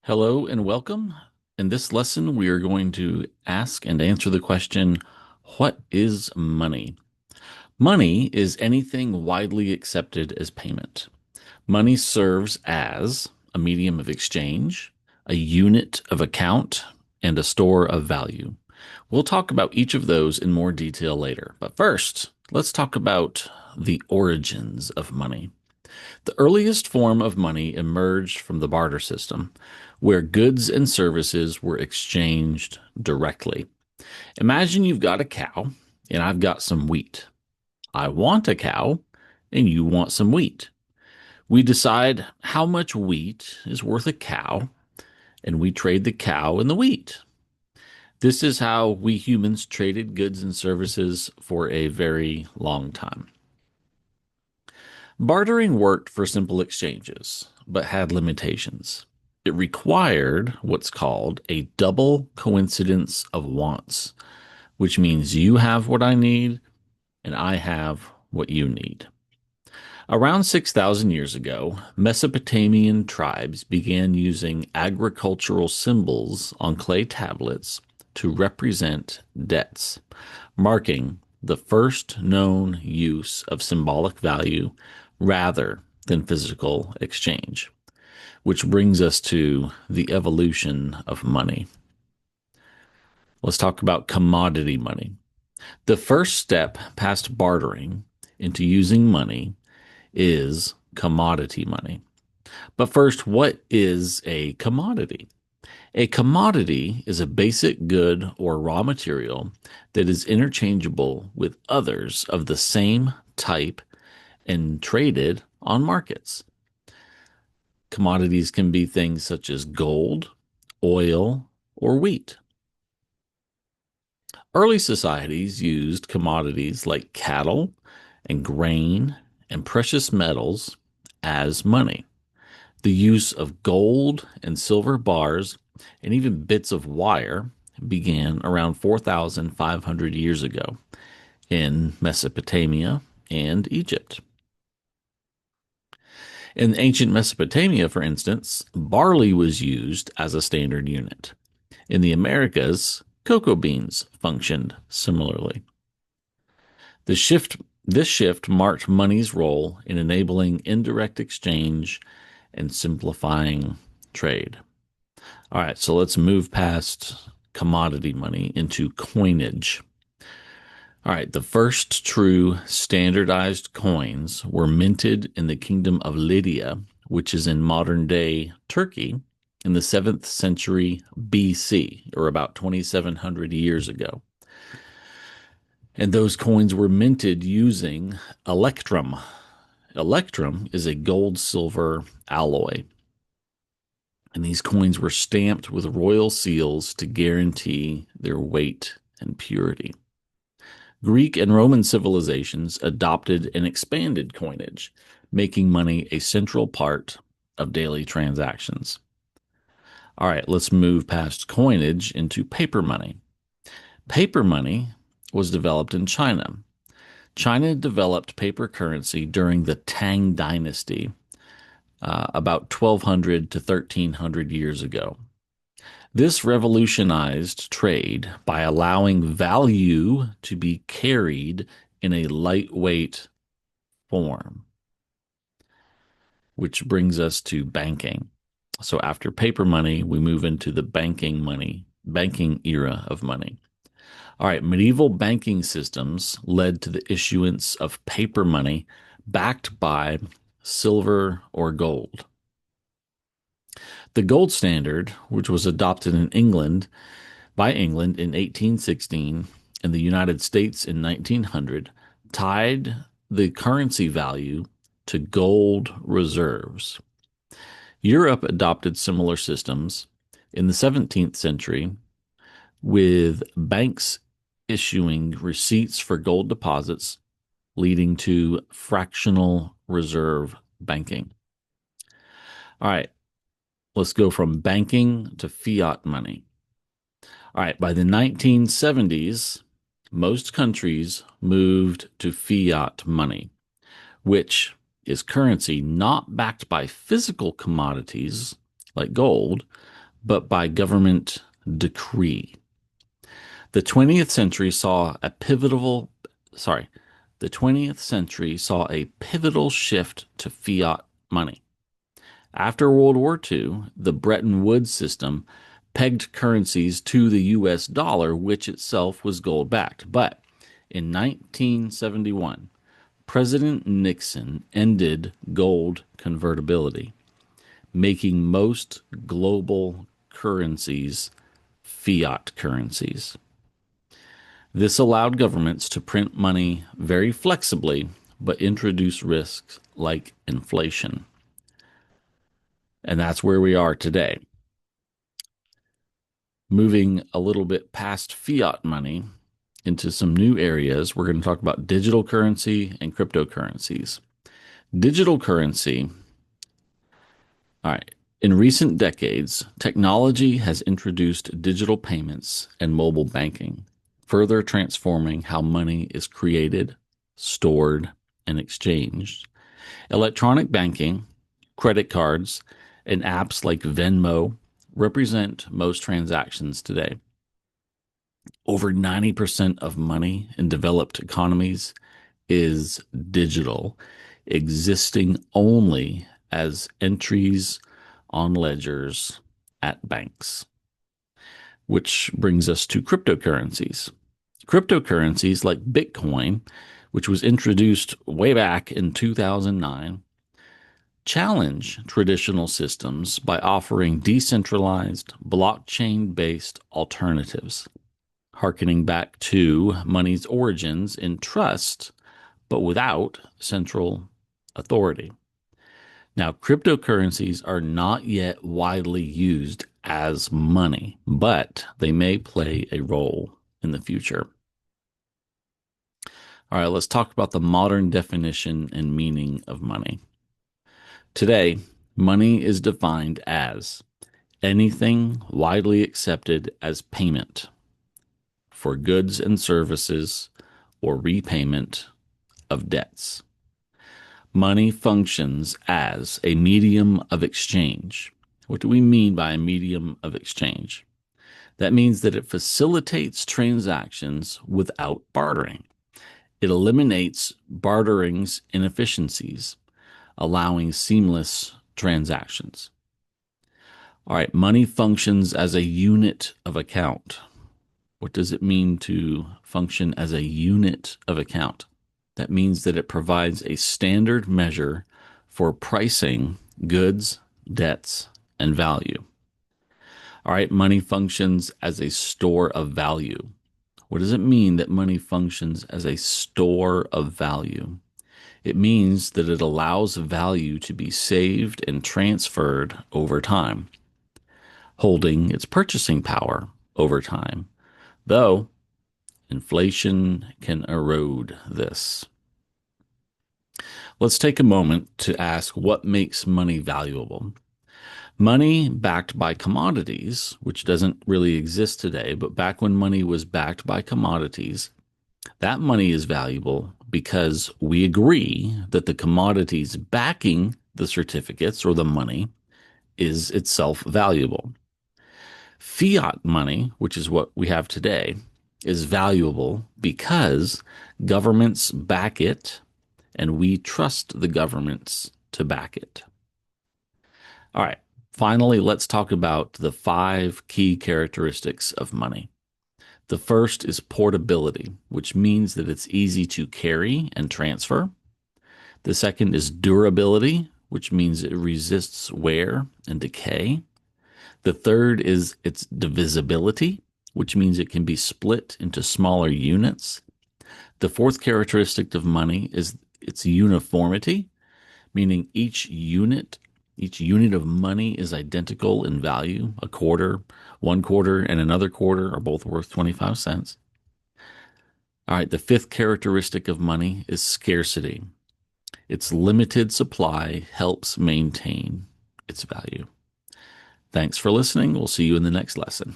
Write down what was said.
Hello and welcome. In this lesson, we are going to ask and answer the question, what is money? Money is anything widely accepted as payment. Money serves as a medium of exchange, a unit of account, and a store of value. We'll talk about each of those in more detail later. But first, let's talk about the origins of money. The earliest form of money emerged from the barter system, where goods and services were exchanged directly. Imagine you've got a cow and I've got some wheat. I want a cow and you want some wheat. We decide how much wheat is worth a cow and we trade the cow and the wheat. This is how we humans traded goods and services for a very long time. Bartering worked for simple exchanges, but had limitations. It required what's called a double coincidence of wants, which means you have what I need and I have what you need. Around 6,000 years ago, Mesopotamian tribes began using agricultural symbols on clay tablets to represent debts, marking the first known use of symbolic value rather than physical exchange, which brings us to the evolution of money. Let's talk about commodity money. The first step past bartering into using money is commodity money. But first, what is a commodity? A commodity is a basic good or raw material that is interchangeable with others of the same type and traded on markets. Commodities can be things such as gold, oil, or wheat. Early societies used commodities like cattle and grain and precious metals as money. The use of gold and silver bars and even bits of wire began around 4,500 years ago in Mesopotamia and Egypt. In ancient Mesopotamia, for instance, barley was used as a standard unit. In the Americas, cocoa beans functioned similarly. The shift this shift marked money's role in enabling indirect exchange and simplifying trade. All right, so let's move past commodity money into coinage. All right, the first true standardized coins were minted in the kingdom of Lydia, which is in modern day Turkey, in the 7th century BC, or about 2,700 years ago. And those coins were minted using electrum. Electrum is a gold silver alloy. And these coins were stamped with royal seals to guarantee their weight and purity. Greek and Roman civilizations adopted and expanded coinage, making money a central part of daily transactions. All right, let's move past coinage into paper money. Paper money was developed in China. China developed paper currency during the Tang Dynasty, about 1,200 to 1,300 years ago. This revolutionized trade by allowing value to be carried in a lightweight form, which brings us to banking. So after paper money, we move into the banking era of money. All right, medieval banking systems led to the issuance of paper money backed by silver or gold. The gold standard, which was adopted in England in 1816 and the United States in 1900, tied the currency value to gold reserves. Europe adopted similar systems in the 17th century with banks issuing receipts for gold deposits, leading to fractional reserve banking. All right, let's go from banking to fiat money. All right, by the 1970s, most countries moved to fiat money, which is currency not backed by physical commodities like gold, but by government decree. The 20th century saw a pivotal, sorry, the 20th century saw a pivotal shift to fiat money. After World War II, the Bretton Woods system pegged currencies to the US dollar, which itself was gold backed. But in 1971, President Nixon ended gold convertibility, making most global currencies fiat currencies. This allowed governments to print money very flexibly, but introduce risks like inflation. And that's where we are today. Moving a little bit past fiat money into some new areas, we're going to talk about digital currency and cryptocurrencies. Digital currency, all right. In recent decades, technology has introduced digital payments and mobile banking, further transforming how money is created, stored, and exchanged. Electronic banking, credit cards, and apps like Venmo represent most transactions today. Over 90% of money in developed economies is digital, existing only as entries on ledgers at banks. Which brings us to cryptocurrencies. Cryptocurrencies like Bitcoin, which was introduced way back in 2009, challenge traditional systems by offering decentralized, blockchain-based alternatives, harkening back to money's origins in trust, but without central authority. Now, cryptocurrencies are not yet widely used as money, but they may play a role in the future. All right, let's talk about the modern definition and meaning of money. Today, money is defined as anything widely accepted as payment for goods and services or repayment of debts. Money functions as a medium of exchange. What do we mean by a medium of exchange? That means that it facilitates transactions without bartering. It eliminates bartering's inefficiencies, allowing seamless transactions. All right, money functions as a unit of account. What does it mean to function as a unit of account? That means that it provides a standard measure for pricing goods, debts, and value. All right, money functions as a store of value. What does it mean that money functions as a store of value? It means that it allows value to be saved and transferred over time, holding its purchasing power over time, though inflation can erode this. Let's take a moment to ask what makes money valuable. Money backed by commodities, which doesn't really exist today, but back when money was backed by commodities, that money is valuable because we agree that the commodities backing the certificates or the money is itself valuable. Fiat money, which is what we have today, is valuable because governments back it and we trust the governments to back it. All right. Finally, let's talk about the 5 key characteristics of money. The first is portability, which means that it's easy to carry and transfer. The second is durability, which means it resists wear and decay. The third is its divisibility, which means it can be split into smaller units. The fourth characteristic of money is its uniformity, meaning each unit of money is identical in value. A quarter, 1 quarter, and another quarter are both worth 25 cents. All right, the fifth characteristic of money is scarcity. Its limited supply helps maintain its value. Thanks for listening. We'll see you in the next lesson.